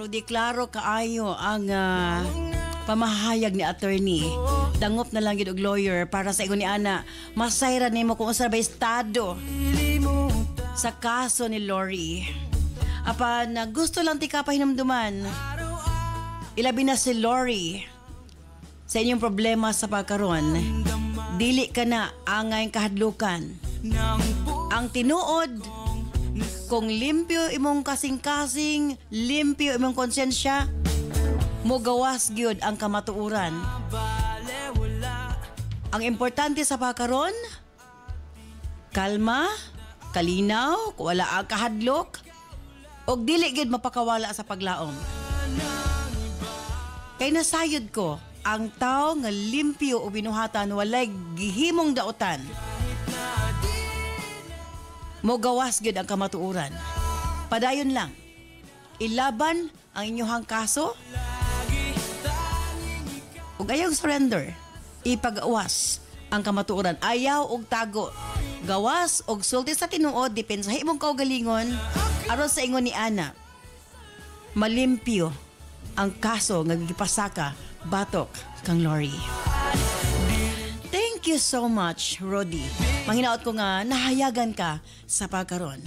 Rudy, klaro kaayo ang pamahayag ni attorney. Dangop na lang yun og lawyer para sa ingon ni ana. Masayra nimo kung unsa ba estado sa kaso ni Lori. Apan gusto lang ti ka pahinumduman. Ilabi na si Lori sa inyong problema sa pagkaron. Dili ka na angay kahadlukan. Ang tinuod, kung limpyo imong kasing-kasing, limpyo imong konsensya, mo gawas gyud ang kamatuuran. Ang importante sa pagkaron, kalma, kalinaw, wala ang kahadlok, og dili gyud mapakawala sa paglaom. Kay nasayod ko, ang tao nga limpyo o binuhatan walay gihimong daotan. Mo gawas gyud ang kamatuuran. Padayon lang. Ilaban ang inyong kaso. Ug ayaw surrender. Ipagawas ang kamatuuran. Ayaw og tago. Gawas og sulti sa tinuod depensa sa imong kaugalingon aron sa ingon ni ana. Malimpyo ang kaso nga gipasaka batok kang Lori. Thank you so much, Rody. Manghinaot ko nga nahayagan ka sa pagkaron.